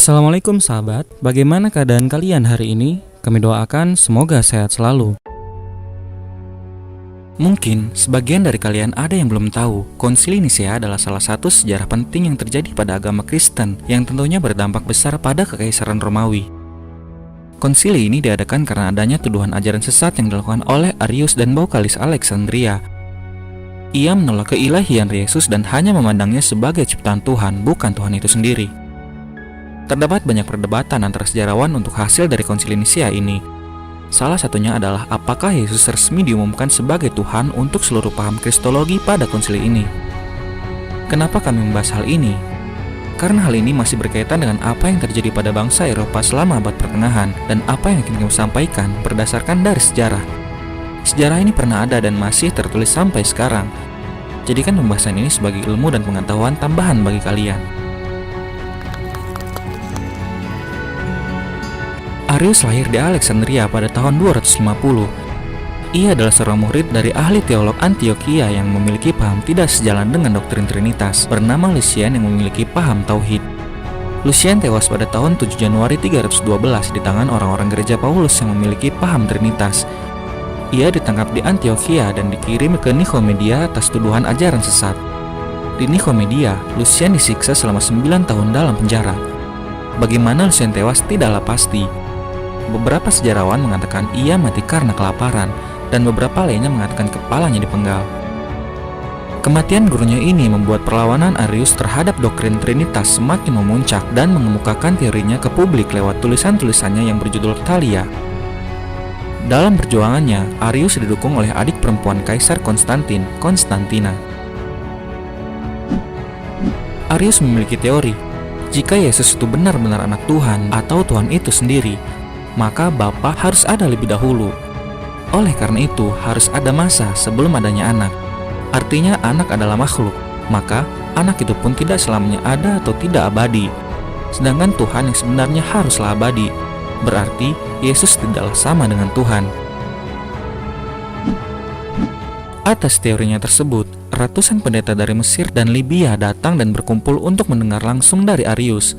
Assalamualaikum sahabat, bagaimana keadaan kalian hari ini? Kami doakan semoga sehat selalu. Mungkin sebagian dari kalian ada yang belum tahu, Konsili Nisea adalah salah satu sejarah penting yang terjadi pada agama Kristen yang tentunya berdampak besar pada Kekaisaran Romawi. Konsili ini diadakan karena adanya tuduhan ajaran sesat yang dilakukan oleh Arius dan Baukalis Alexandria. Ia menolak keilahian Yesus dan hanya memandangnya sebagai ciptaan Tuhan, bukan Tuhan itu sendiri. Terdapat banyak perdebatan antara sejarawan untuk hasil dari Konsili Nisea ini. Salah satunya adalah apakah Yesus resmi diumumkan sebagai Tuhan untuk seluruh paham Kristologi pada konsili ini. Kenapa kami membahas hal ini? Karena hal ini masih berkaitan dengan apa yang terjadi pada bangsa Eropa selama abad pertengahan dan apa yang ingin kami sampaikan berdasarkan dari sejarah. Sejarah ini pernah ada dan masih tertulis sampai sekarang. Jadikan pembahasan ini sebagai ilmu dan pengetahuan tambahan bagi kalian. Arius lahir di Alexandria pada tahun 250. Ia adalah seorang murid dari ahli teolog Antioquia yang memiliki paham tidak sejalan dengan doktrin Trinitas, bernama Lucian yang memiliki paham Tauhid. Lucian tewas pada tahun 7 Januari 312 di tangan orang-orang gereja Paulus yang memiliki paham Trinitas. Ia ditangkap di Antioquia dan dikirim ke Nikomedia atas tuduhan ajaran sesat. Di Nikomedia, Lucian disiksa selama 9 tahun dalam penjara. Bagaimana Lucian tewas tidaklah pasti. Beberapa sejarawan mengatakan ia mati karena kelaparan, dan beberapa lainnya mengatakan kepalanya dipenggal. Kematian gurunya ini membuat perlawanan Arius terhadap doktrin Trinitas semakin memuncak dan mengemukakan teorinya ke publik lewat tulisan-tulisannya yang berjudul Thalia. Dalam perjuangannya, Arius didukung oleh adik perempuan Kaisar Konstantin, Konstantina. Arius memiliki teori, jika Yesus itu benar-benar anak Tuhan atau Tuhan itu sendiri, maka Bapa harus ada lebih dahulu. Oleh karena itu, harus ada masa sebelum adanya anak. Artinya anak adalah makhluk, maka anak itu pun tidak selamanya ada atau tidak abadi. Sedangkan Tuhan yang sebenarnya haruslah abadi. Berarti Yesus tidaklah sama dengan Tuhan. Atas teorinya tersebut, ratusan pendeta dari Mesir dan Libya datang dan berkumpul untuk mendengar langsung dari Arius.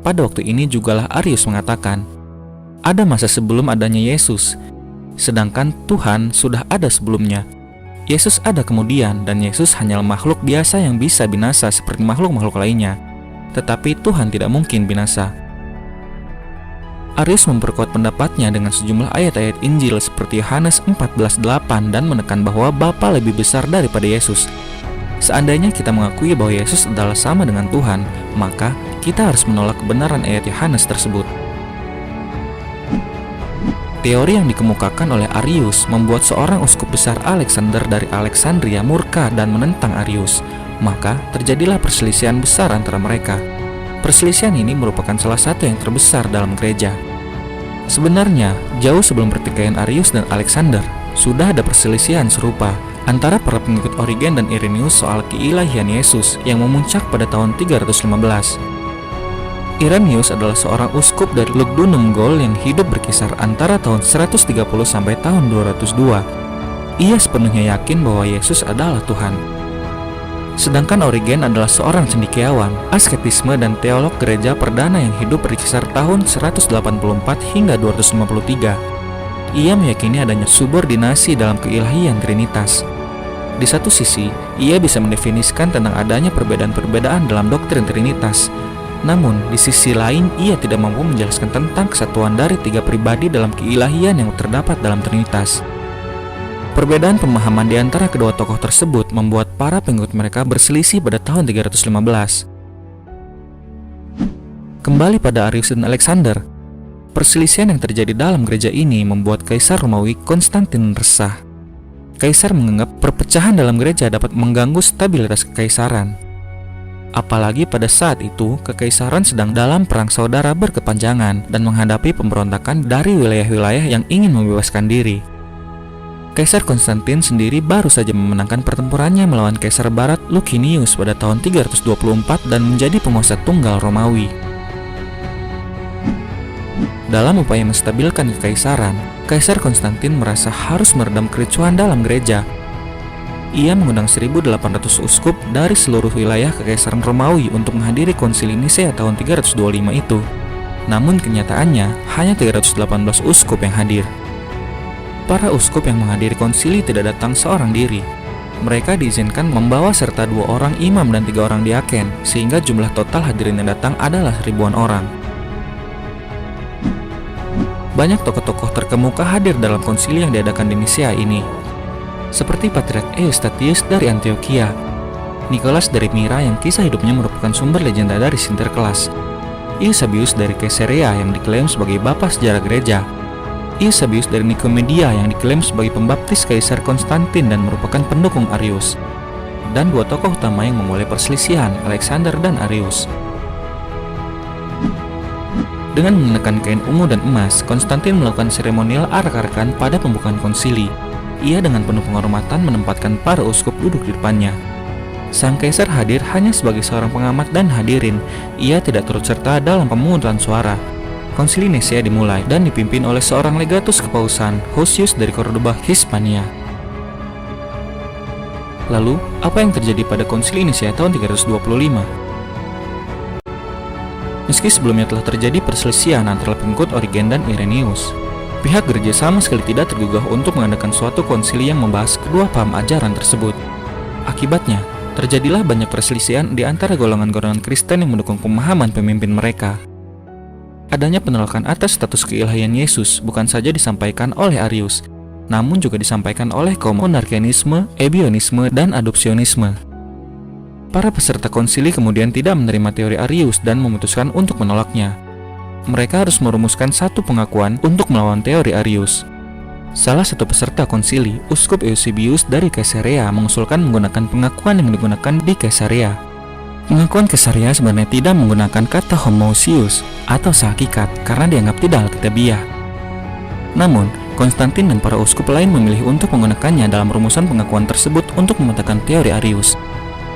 Pada waktu ini jugalah Arius mengatakan, ada masa sebelum adanya Yesus, sedangkan Tuhan sudah ada sebelumnya. Yesus ada kemudian, dan Yesus hanyalah makhluk biasa yang bisa binasa seperti makhluk-makhluk lainnya. Tetapi Tuhan tidak mungkin binasa. Arius memperkuat pendapatnya dengan sejumlah ayat-ayat Injil seperti Yohanes 14:8 dan menekan bahwa Bapa lebih besar daripada Yesus. Seandainya kita mengakui bahwa Yesus adalah sama dengan Tuhan, maka kita harus menolak kebenaran ayat Yohanes tersebut. Teori yang dikemukakan oleh Arius membuat seorang uskup besar Alexander dari Alexandria murka dan menentang Arius. Maka terjadilah perselisihan besar antara mereka. Perselisihan ini merupakan salah satu yang terbesar dalam gereja. Sebenarnya, jauh sebelum pertikaian Arius dan Alexander, sudah ada perselisihan serupa antara para pengikut Origen dan Irenaeus soal keilahian Yesus yang memuncak pada tahun 315. Irenaeus adalah seorang uskup dari Lugdunum Gaul yang hidup berkisar antara tahun 130 sampai tahun 202. Ia sepenuhnya yakin bahwa Yesus adalah Tuhan. Sedangkan Origen adalah seorang cendekiawan, asketisme dan teolog gereja perdana yang hidup berkisar tahun 184 hingga 253. Ia meyakini adanya subordinasi dalam keilahian Trinitas. Di satu sisi, ia bisa mendefinisikan tentang adanya perbedaan-perbedaan dalam doktrin Trinitas. Namun, di sisi lain, ia tidak mampu menjelaskan tentang kesatuan dari tiga pribadi dalam keilahian yang terdapat dalam Trinitas. Perbedaan pemahaman di antara kedua tokoh tersebut membuat para pengikut mereka berselisih pada tahun 315. Kembali pada Arius dan Alexander, perselisihan yang terjadi dalam gereja ini membuat Kaisar Romawi Konstantin resah. Kaisar menganggap perpecahan dalam gereja dapat mengganggu stabilitas kekaisaran. Apalagi pada saat itu, kekaisaran sedang dalam perang saudara berkepanjangan dan menghadapi pemberontakan dari wilayah-wilayah yang ingin membebaskan diri. Kaisar Konstantin sendiri baru saja memenangkan pertempurannya melawan Kaisar Barat Licinius pada tahun 324 dan menjadi penguasa tunggal Romawi. Dalam upaya menstabilkan kekaisaran, Kaisar Konstantin merasa harus meredam kericuhan dalam gereja. Ia mengundang 1.800 uskup dari seluruh wilayah Kekaisaran Romawi untuk menghadiri konsili Nisea tahun 325 itu. Namun kenyataannya hanya 318 uskup yang hadir. Para uskup yang menghadiri konsili tidak datang seorang diri. Mereka diizinkan membawa serta 2 orang imam dan 3 orang diaken, sehingga jumlah total hadirin yang datang adalah ribuan orang. Banyak tokoh-tokoh terkemuka hadir dalam konsili yang diadakan di Nisea ini, seperti Patriark Eustatius dari Antioquia, Nicholas dari Myra yang kisah hidupnya merupakan sumber legenda dari Sinterklas, Eusebius dari Caesarea yang diklaim sebagai bapak sejarah gereja, Eusebius dari Nikomedia yang diklaim sebagai pembaptis Kaisar Konstantin dan merupakan pendukung Arius, dan 2 tokoh utama yang memulai perselisihan, Alexander dan Arius. Dengan mengenakan kain ungu dan emas, Konstantin melakukan seremonial arak-arakan pada pembukaan konsili. Ia dengan penuh penghormatan menempatkan para uskup duduk di depannya. Sang kaisar hadir hanya sebagai seorang pengamat dan hadirin. Ia tidak turut serta dalam pemungutan suara. Konsili Nisea dimulai dan dipimpin oleh seorang legatus kepausan, Hosius dari Cordoba, Hispania. Lalu, apa yang terjadi pada konsili Nisea tahun 325? Meski sebelumnya telah terjadi perselisihan antara pengikut Origen dan Irenaeus, pihak gereja sama sekali tidak tergugah untuk mengadakan suatu konsili yang membahas kedua paham ajaran tersebut. Akibatnya, terjadilah banyak perselisihan di antara golongan-golongan Kristen yang mendukung pemahaman pemimpin mereka. Adanya penolakan atas status keilahian Yesus bukan saja disampaikan oleh Arius, namun juga disampaikan oleh kaum monarkianisme, ebionisme, dan adopsionisme. Para peserta konsili kemudian tidak menerima teori Arius dan memutuskan untuk menolaknya. Mereka harus merumuskan satu pengakuan untuk melawan teori Arius. Salah satu peserta konsili, Uskup Eusebius dari Caesarea, mengusulkan menggunakan pengakuan yang digunakan di Caesarea. Pengakuan Caesarea sebenarnya tidak menggunakan kata homoousios atau sehakikat karena dianggap tidak alkitabiah. Namun, Konstantin dan para uskup lain memilih untuk menggunakannya dalam rumusan pengakuan tersebut untuk mematahkan teori Arius.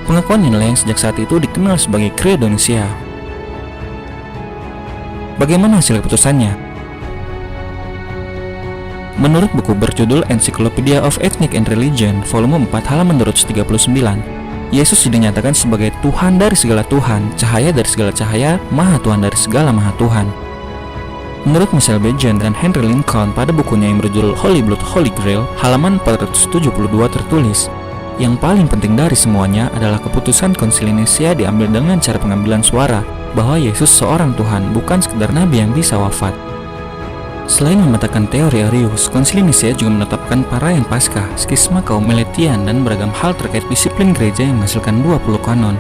Pengakuan inilah yang sejak saat itu dikenal sebagai Credo Nicea. Bagaimana hasil keputusannya? Menurut buku berjudul Encyclopedia of Ethnic and Religion, volume 4 halaman 239, Yesus dinyatakan sebagai Tuhan dari segala Tuhan, cahaya dari segala cahaya, Maha Tuhan dari segala Maha Tuhan. Menurut Michel Bejan dan Henry Lincoln pada bukunya yang berjudul Holy Blood Holy Grail, halaman 472 tertulis, yang paling penting dari semuanya adalah keputusan konsili Nisea diambil dengan cara pengambilan suara bahwa Yesus seorang Tuhan, bukan sekedar nabi yang bisa wafat. Selain mematahkan teori Arius, konsili Nisea juga menetapkan Paraian Paskah, skisma kaum Meletian, dan beragam hal terkait disiplin gereja yang menghasilkan 20 kanon.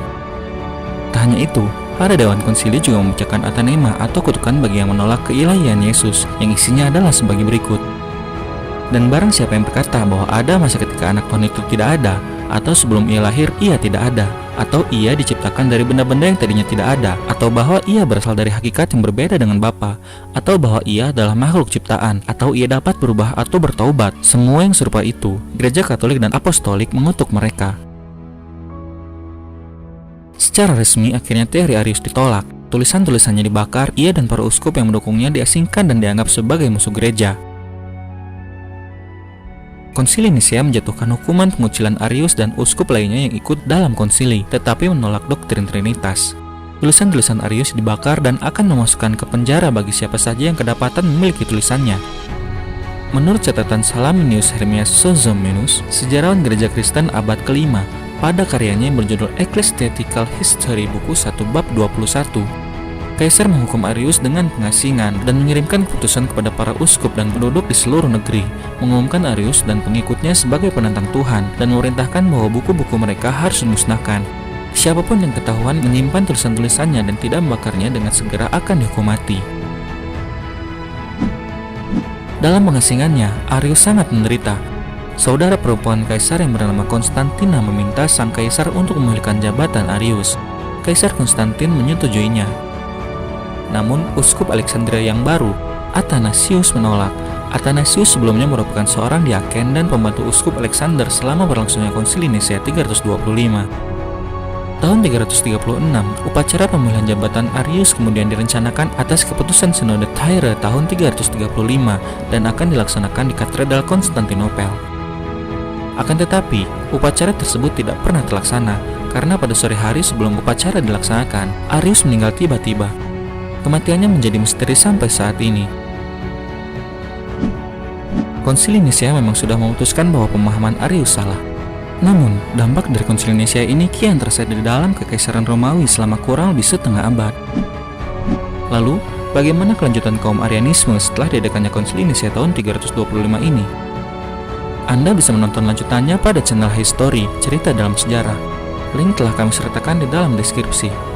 Tak hanya itu, para dewan konsili juga memecahkan atanema atau kutukan bagi yang menolak keilahian Yesus, yang isinya adalah sebagai berikut. Dan barang siapa yang berkata bahwa ada masa ketika anak Tuhan itu tidak ada, atau sebelum ia lahir ia tidak ada, atau ia diciptakan dari benda-benda yang tadinya tidak ada, atau bahwa ia berasal dari hakikat yang berbeda dengan Bapa, atau bahwa ia adalah makhluk ciptaan, atau ia dapat berubah atau bertaubat, semua yang serupa itu, Gereja Katolik dan Apostolik mengutuk mereka. Secara resmi, akhirnya teori Arius ditolak. Tulisan-tulisannya dibakar, ia dan para uskup yang mendukungnya diasingkan dan dianggap sebagai musuh gereja. Konsili Nisea menjatuhkan hukuman pengucilan Arius dan uskup lainnya yang ikut dalam konsili, tetapi menolak doktrin Trinitas. Tulisan-tulisan Arius dibakar dan akan memasukkan ke penjara bagi siapa saja yang kedapatan memiliki tulisannya. Menurut catatan Salaminius Hermias Sozomenus, sejarawan gereja Kristen abad ke-5, pada karyanya yang berjudul Ecclesiastical History buku 1 bab 21, Kaisar menghukum Arius dengan pengasingan dan mengirimkan keputusan kepada para uskup dan penduduk di seluruh negeri, mengumumkan Arius dan pengikutnya sebagai penentang Tuhan dan memerintahkan bahwa buku-buku mereka harus dimusnahkan. Siapapun yang ketahuan menyimpan tulisan-tulisannya dan tidak membakarnya dengan segera akan dihukum mati. Dalam pengasingannya, Arius sangat menderita. Saudara perempuan kaisar yang bernama Konstantina meminta sang kaisar untuk memulihkan jabatan Arius. Kaisar Konstantin menyetujuinya. Namun, uskup Alexandria yang baru, Athanasius, menolak. Athanasius sebelumnya merupakan seorang diaken dan pembantu uskup Alexander selama berlangsungnya konsili Nisea 325. Tahun 336, upacara pemilihan jabatan Arius kemudian direncanakan atas keputusan Sinode Tyre tahun 335 dan akan dilaksanakan di Katedral Konstantinopel. Akan tetapi, upacara tersebut tidak pernah terlaksana karena pada sore hari sebelum upacara dilaksanakan, Arius meninggal tiba-tiba. Kematiannya menjadi misteri sampai saat ini. Konsili Nisea memang sudah memutuskan bahwa pemahaman Arius salah. Namun, dampak dari Konsili Nisea ini kian terasa di dalam Kekaisaran Romawi selama kurang lebih setengah abad. Lalu, bagaimana kelanjutan kaum Arianisme setelah diadakannya Konsili Nisea tahun 325 ini? Anda bisa menonton lanjutannya pada channel History, Cerita Dalam Sejarah. Link telah kami sertakan di dalam deskripsi.